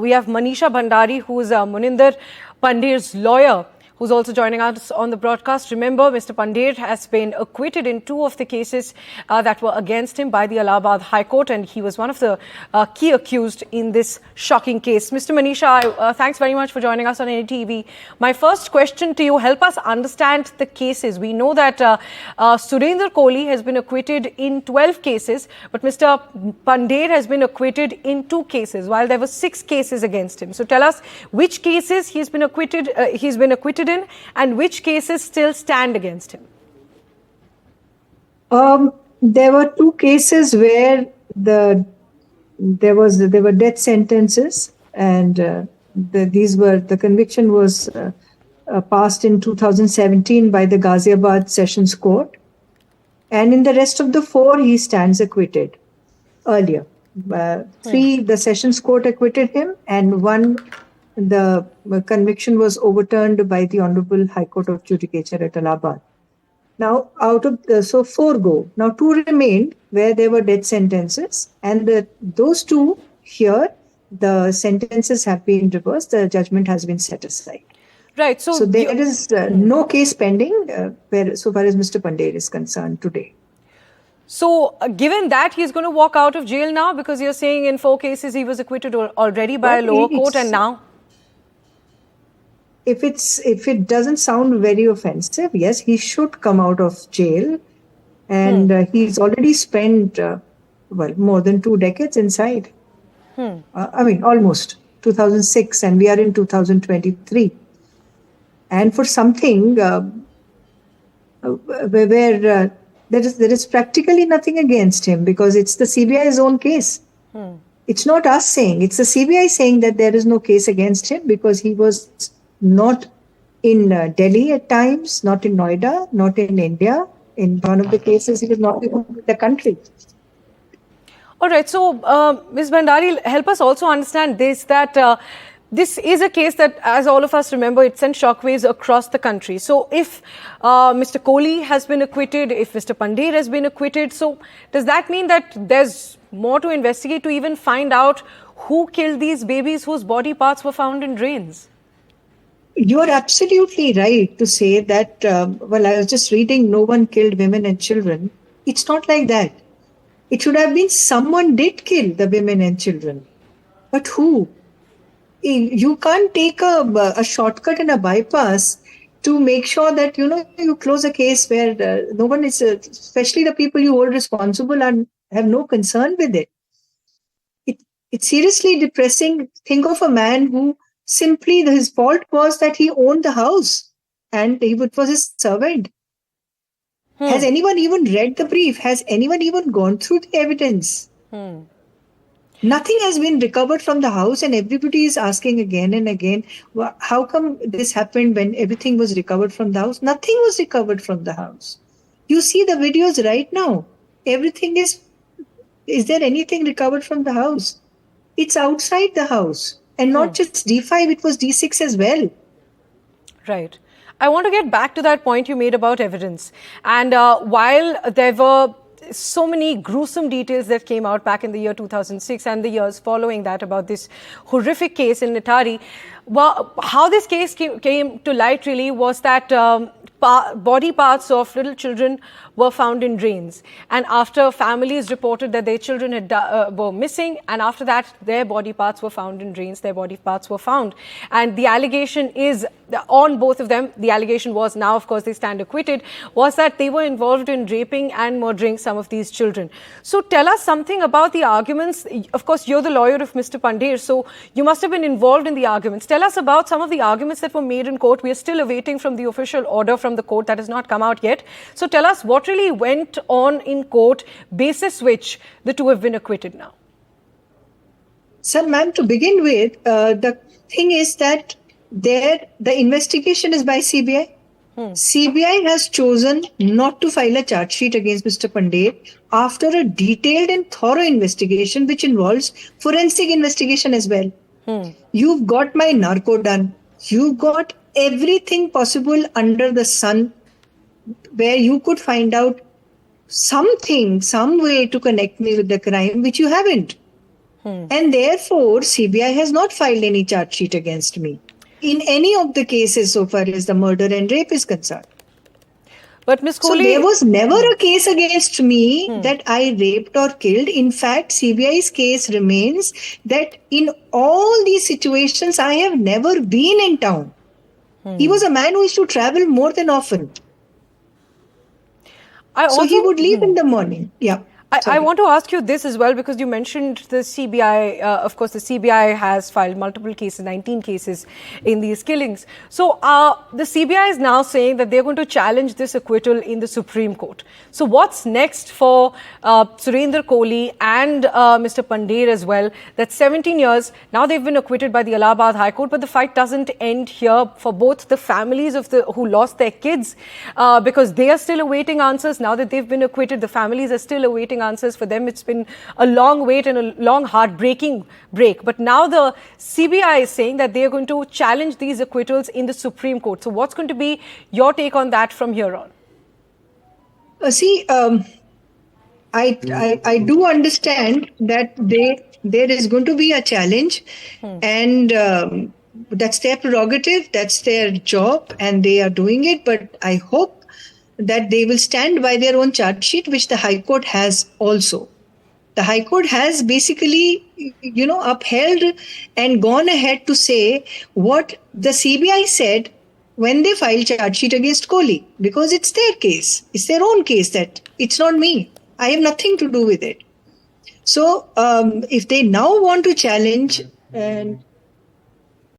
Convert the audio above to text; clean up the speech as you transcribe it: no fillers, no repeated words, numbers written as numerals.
We have Manisha Bhandari, who is Moninder Pandher's lawyer, who's also joining us on the broadcast. Remember, Mr. Pandher has been acquitted in 2 of the cases that were against him by the Allahabad High Court, and he was one of the key accused in this shocking case. Mr. Manisha, thanks very much for joining us on NDTV. My first question to you, help us understand the cases. We know that Surinder Koli has been acquitted in 12 cases, but Mr. Pandher has been acquitted in 2 cases, while there were 6 cases against him. So tell us which cases he's been acquitted in, and which cases still stand against him. There were 2 cases where there were death sentences, and the conviction was passed in 2017 by the Ghaziabad Sessions Court, and in the rest of the 4 he stands acquitted. Earlier, 3 the Sessions Court acquitted him, and 1 the conviction was overturned by the Honorable High Court of Judicature at Allahabad. Now, out of 4 go. Now, 2 remained where there were death sentences, and those 2 here, the sentences have been reversed. The judgment has been set aside. Right. So there is no case pending so far as Mr. Pandher is concerned today. So, given that he's going to walk out of jail now, because you're saying in 4 cases he was acquitted already by a lower court, and now? If it doesn't sound very offensive, yes, he should come out of jail, and he's already spent more than 2 decades inside. Almost 2006, and we are in 2023. And for something where there is practically nothing against him, because it's the CBI's own case. It's not us saying; it's the CBI saying that there is no case against him because he was not in Delhi at times, not in Noida, not in India. In one of the cases, he was not even in the country. All right. So, Ms. Bhandari, help us also understand this, that this is a case that, as all of us remember, it sent shockwaves across the country. So, if Mr. Koli has been acquitted, if Mr. Pandher has been acquitted, so does that mean that there's more to investigate to even find out who killed these babies whose body parts were found in drains? You are absolutely right to say that, I was just reading, no one killed women and children. It's not like that. It should have been someone did kill the women and children. But who? You can't take a shortcut and a bypass to make sure that, you close a case where no one is, especially the people you hold responsible, and have no concern with it. It's seriously depressing. Think of a man who simply his fault was that he owned the house and it was his servant. Has anyone even read the brief? Has anyone even gone through the evidence? Nothing has been recovered from the house, and everybody is asking again and again, how come this happened when everything was recovered from the house? Nothing was recovered from the house. You see the videos right now. Everything is there anything recovered from the house? It's outside the house. And not just D5, it was D6 as well. Right. I want to get back to that point you made about evidence. And while there were so many gruesome details that came out back in the year 2006 and the years following that about this horrific case in Nithari, how this case came to light really was that body parts of little children were found in drains, and after families reported that their children were missing, and after that their body parts were found in drains, their body parts were found, and the allegation is on both of them. The allegation was, now of course they stand acquitted, was that they were involved in raping and murdering some of these children. So tell us something about the arguments. Of course, you're the lawyer of Mr. Pandher, so you must have been involved in the arguments. Tell us about some of the arguments that were made in court. We are still awaiting from the official order from the court that has not come out yet. So tell us what really went on in court, basis which the 2 have been acquitted now. Sir, ma'am, to begin with, the thing is that the investigation is by CBI. CBI has chosen not to file a charge sheet against Mr. Pandher after a detailed and thorough investigation, which involves forensic investigation as well. You've got my narco done. You've got everything possible under the sun where you could find out something, some way to connect me with the crime, which you haven't. And therefore, CBI has not filed any charge sheet against me in any of the cases so far as the murder and rape is concerned. But Ms. So Koli, there was never a case against me that I raped or killed. In fact, CBI's case remains that in all these situations, I have never been in town. He was a man who used to travel more than often. So he would leave in the morning. Yeah. I want to ask you this as well, because you mentioned the CBI. Of course, the CBI has filed multiple cases, 19 cases in these killings. So the CBI is now saying that they're going to challenge this acquittal in the Supreme Court. So what's next for Surinder Koli and Mr. Pandher as well? That's 17 years. Now they've been acquitted by the Allahabad High Court, but the fight doesn't end here for both the families of who lost their kids, because they are still awaiting answers. Now that they've been acquitted, the families are still awaiting answers. For them, it's been a long wait and a long heartbreaking break. But now the CBI is saying that they are going to challenge these acquittals in the Supreme Court. So what's going to be your take on that from here on? I do understand that there is going to be a challenge, and that's their prerogative, that's their job, and they are doing it. But I hope that they will stand by their own charge sheet, which the High Court has also. The High Court has basically, upheld and gone ahead to say what the CBI said when they filed charge sheet against Koli, because it's their case. It's their own case, that it's not me. I have nothing to do with it. So if they now want to challenge, and